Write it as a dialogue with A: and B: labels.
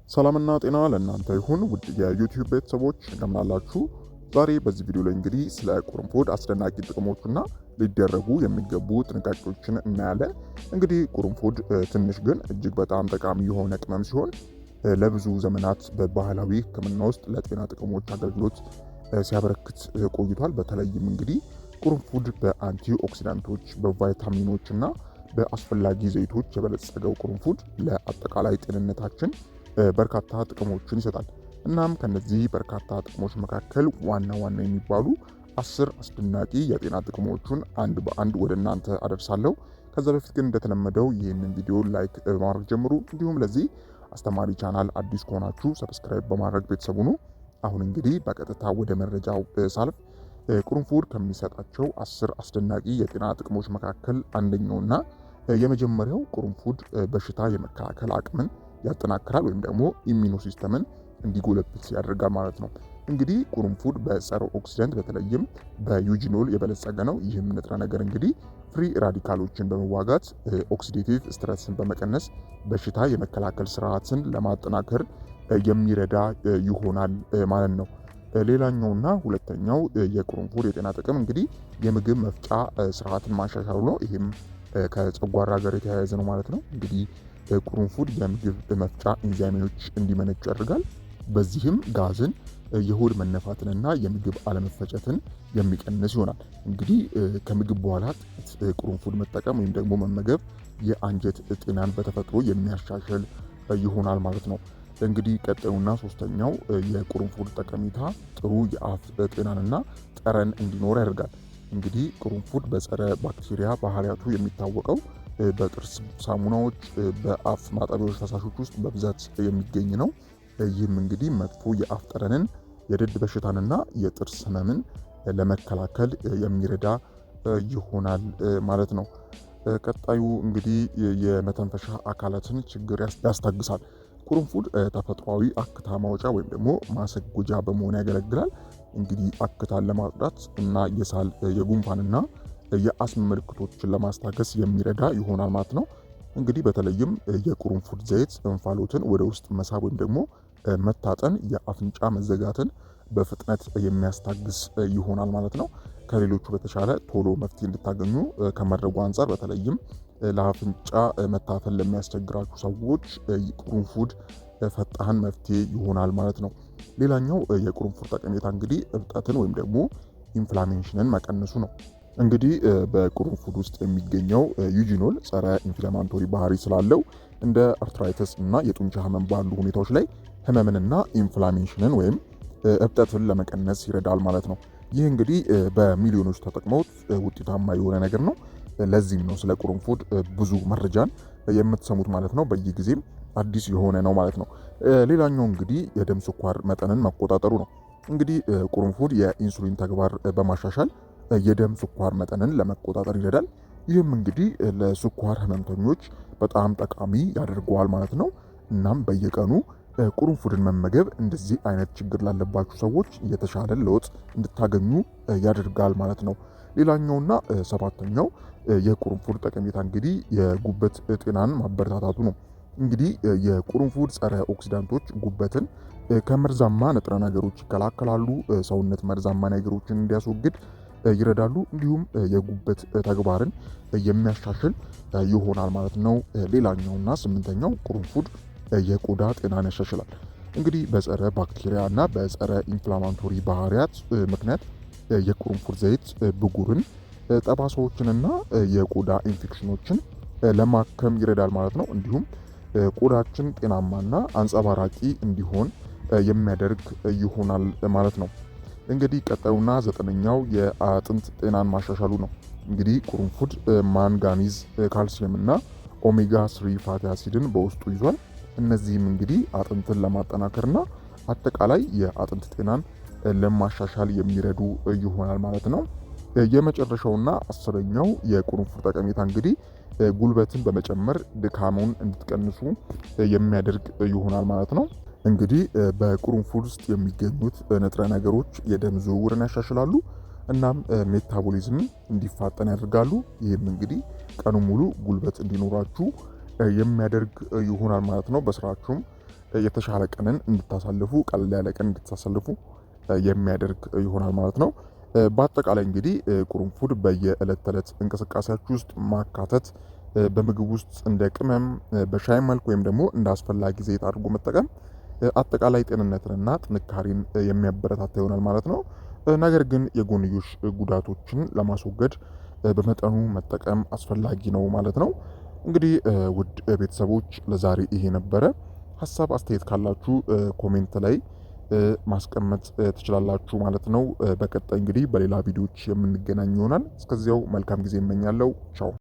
A: ሰላምና ጤና ለእናንተ ይሁን ውድ የዩቲዩብ ቤተሰቦች እንደምን አላችሁ? ዛሬ በዚህ ቪዲዮ ላይ እንግዲህ ስለ ቁርንፉድ አስደናቂ ጥቅሞችና ሊደረጉ የሚገቡ ጥንቃቄዎችን እናያለን። እንግዲህ ቁርንፉድ ትንሽ ግን እጅግ በጣም ጠቃሚ የሆነ ቅመም ሲሆን ለብዙ ዘመናት በባህላዊ ሕክምና ውስጥ ለጤና ጥቅሞች አገልግሎት ሲያበረክት ቆይቷል። በተለይም እንግዲህ ቁርንፉድ በአንቲ ኦክሲዳንቶች፣ በቫይታሚኖች እና በአስፈላጊ ዘይቶች የበለጸገው ቁርንፉድ ለአጠቃላይ ጤንነታችን በርካታ ጥቅሞችን ይሰጣል። እናም ከነዚህ በርካታ ጥቅሞች መካከል ዋና የሚባሉ 10 አስደናቂ የጤና ጥቅሞችን አንድ በአንድ ወደ እናንተ አደርሳለሁ። ከዛ በፊት ግን እንደተለመደው ይህንን ቪዲዮ ላይክ በማድረግ ጀምሩ። እንዲሁም ለዚህ አስተማሪ ቻናል አዲስ ከሆናችሁ ሰብስክራይብ በማድረግ ቤተሰቡ ነው። አሁን እንግዲህ በቀጥታ ወደ መረጃው ሳልፍ ቁርንፉድ ከሚሰጣቸው 10 አስደናቂ የጤና ጥቅሞች መካከል አንደኛውና የመጀመሪያው ቁርንፉድ በሽታ የመከላከል አቅምን ያጠናክራል ወይም ደግሞ ኢሚኖ ሲስተምን እንዲጎለብት ያደርጋል ማለት ነው። እንግዲህ ቁርንፉድ በጸረ ኦክሲደንት በተለይም በዩጂኖል የበለጸገ ነው። ይህም ንጥረ ነገር እንግዲህ ፍሪ ራዲካሎችን በመዋጋት ኦክሲዴቲቭ ስትረስን በመቀነስ በሽታ የመከላከል ስርዓትን ለማጠናከር የሚረዳ ይሆናል ማለት ነው። ሌላኛውና ሁለተኛው የቁርንፉድ የጤና ጥቅም እንግዲህ የምግብ መፍጫ ስርዓትን ማሻሻሉ ነው። ይህም ከጨጓራ ጋር የተያያዘ ነው ማለት ነው። እንግዲህ ቁርንፉድ የምግብ መፍጫ ኢንዛይሞች እንዲመነጩ ያደርጋል። በዚህም ጋዝን፣ የሆድ መነፋትንና የምግብ አለመፈጨትን የሚቀንስ ይሆናል። እንግዲህ ከምግብ በኋላ ጥቂት ቁርንፉድ መጠቀም ወይም ደግሞ መመገብ የአንጀት ጤናን በተፈጥሮ የሚያሻሽል ይሆናል ማለት ነው። እንግዲህ ቀጣዩና ሶስተኛው የቁርንፉድ ጠቀሜታ ጥሩ የአፍ ጤናንና ጠረን እንዲኖር ያደርጋል። እንግዲህ ቁርንፉድ በጸረ ባክቴሪያ ባህሪያቱ የሚታወቀው በጥርስ ሳሙናዎች፣ በአፍ ማጠቢያዎች ፈሳሾች ውስጥ በብዛት የሚገኝ ነው። ይህም እንግዲህ መጥፎ የአፍ ጠረንን፣ የድድ በሽታንና የጥርስ ህመምን ለመከላከል የሚረዳ ይሆናል ማለት ነው። ቀጣዩ እንግዲህ የመተንፈሻ አካላትን ችግር ያስታግሳል። ቁርንፉድ ተፈጥሯዊ አክታ ማውጫ ወይም ደግሞ ማሰጎጃ በመሆን ያገለግላል። እንግዲህ አክታን ለማጽዳት እና የሳል የጉንፋንና የአስም ምልክቶችን ለማስታገስ የሚረዳ ይሆናል ማለት ነው። እንግዲህ በተለይም የቁርንፉድ ዘይት እንፋሎትን ወደ ውስጥ መሳብ ወይም ደግሞ መታጠን የአፍንጫ መዘጋትን በፍጥነት የሚያስታግስ ይሆናል ማለት ነው። ከሌሎቹ በተሻለ ቶሎ መፍትሄ እንድታገኙ ከማድረጉ አንጻር በተለይም ለአፍንጫ መታፈን ለሚያስቸግራችሁ ሰዎች ቁርንፉድ ፈጣን መፍትሄ ይሆናል ማለት ነው። ሌላኛው የቁርንፉድ ጠቀሜታ እንግዲህ እብጠትን ወይም ደግሞ ኢንፍላሜሽንን መቀነሱ ነው። እንግዲህ በቁርንፉድ ውስጥ የሚገኘው ዩጂኖል ጸረ ኢንፍላማቶሪ ባህሪ ስላለው እንደ አርትራይተስ እና የጡንቻ ህመም ባሉ ሁኔታዎች ላይ ህመምንና ኢንፍላሜሽንን ወይም እብጠትን ለመቀነስ ይረዳል ማለት ነው። ይህ እንግዲህ በሚሊዮኖች ተጠቅመውት ውጤታማ የሆነ ነገር ነው። ለዚህም ነው ስለ ቁርንፉድ ብዙ መረጃን የምትሰሙት ማለት ነው። በየጊዜም አዲስ የሆነ ነው ማለት ነው። ሌላኛው እንግዲህ የደም ስኳር መጠንን መቆጣጠሩ ነው። እንግዲህ ቁርንፉድ የኢንሱሊን ተግባር በማሻሻል የደም ስኳር መጠንን ለመቆጣጠር ይረዳል። ይህም እንግዲህ ለስኳር ህመምተኞች በጣም ጠቃሚ ያደርገዋል ማለት ነው። እናም በየቀኑ ቁርንፉድን መመገብ እንደዚህ አይነት ችግር ላለባችሁ ሰዎች የተሻለ ለውጥ እንድታገኙ ያደርጋል ማለት ነው። ሌላኛውና ሰባተኛው የቁርንፉድ ጠቀሜታ እንግዲህ የጉበት ጤናን ማበረታታቱ ነው። እንግዲህ የቁርንፉድ ጸረ ኦክሲዳንቶች ጉበትን ከመርዛማ ንጥረ ነገሮች ይከላከላሉ። ሰውነት መርዛማ ነገሮችን እንዲያስወግድ ይረዳሉ። እንዲሁም የጉበት ተግባርን የሚያሻሽል ይሆናል ማለት ነው። ሌላኛውና ስምንተኛው ቁርንፉድ የቆዳ ጤናን ያሻሽላል። እንግዲህ በጸረ ባክቴሪያ እና በጸረ ኢንፍላማቶሪ ባህሪያት ምክንያት የቁርንፉድ ዘይት ብጉርን፣ ጠባሳዎችንና የቆዳ ኢንፌክሽኖችን ለማከም ይረዳል ማለት ነው። እንዲሁም ቆዳችን ጤናማና አንጸባራቂ እንዲሆን የሚያደርግ ይሆናል ማለት ነው። እንግዲህ ቀጣዩና ዘጠነኛው የአጥንት ጤናን ማሻሻሉ ነው። እንግዲህ ቁርንፉድ ማንጋኒዝ፣ ካልሲየም እና ኦሜጋ 3 ፋቲ አሲድን በውስጡ ይዟል። እነዚህም እንግዲህ አጥንትን ለማጠናከርና አጠቃላይ የአጥንት ጤናን ለማሻሻል የሚረዱ ይሆናል ማለት ነው። የመጨረሻውና አስረኛው የቁርንፉድ ጠቀሜታ እንግዲህ ጉልበትን በመጨመር ድካሙን እንድትቀንሱ የሚያደርግ ይሆናል ማለት ነው። እንግዲህ በቁርንፉድ ውስጥ የሚገኙት ንጥረ ነገሮች የደም ዝውውርን ያሻሽላሉ፣ እናም ሜታቦሊዝምን እንዲፋጠን ያደርጋሉ። ይህም እንግዲህ ቀኑ ሙሉ ጉልበት እንዲኖራችሁ የሚያደርግ ይሆናል ማለት ነው። በስራችሁም የተሻለ ቀንን እንድታሳልፉ ቀለል ያለ ቀን እንድታሳልፉ የሚያደርግ ይሆናል ማለት ነው። በአጠቃላይ እንግዲህ ቁርንፉድ በየዕለት ተዕለት እንቅስቃሴያችሁ ውስጥ ማካተት በምግብ ውስጥ እንደ ቅመም በሻይ መልክ ወይም ደግሞ እንደ አስፈላጊ ዘይት አድርጎ መጠቀም አጠቃላይ ጤንነትንና ጥንካሬን የሚያበረታታ ይሆናል ማለት ነው። ነገር ግን የጎንዮሽ ጉዳቶችን ለማስወገድ በመጠኑ መጠቀም አስፈላጊ ነው ማለት ነው። እንግዲህ ውድ ቤተሰቦች ለዛሬ ይሄ ነበረ። ሀሳብ አስተያየት ካላችሁ ኮሜንት ላይ ማስቀመጥ ትችላላችሁ ማለት ነው። በቀጣይ እንግዲህ በሌላ ቪዲዮዎች የምንገናኝ ይሆናል። እስከዚያው መልካም ጊዜ እመኛለሁ። ቻው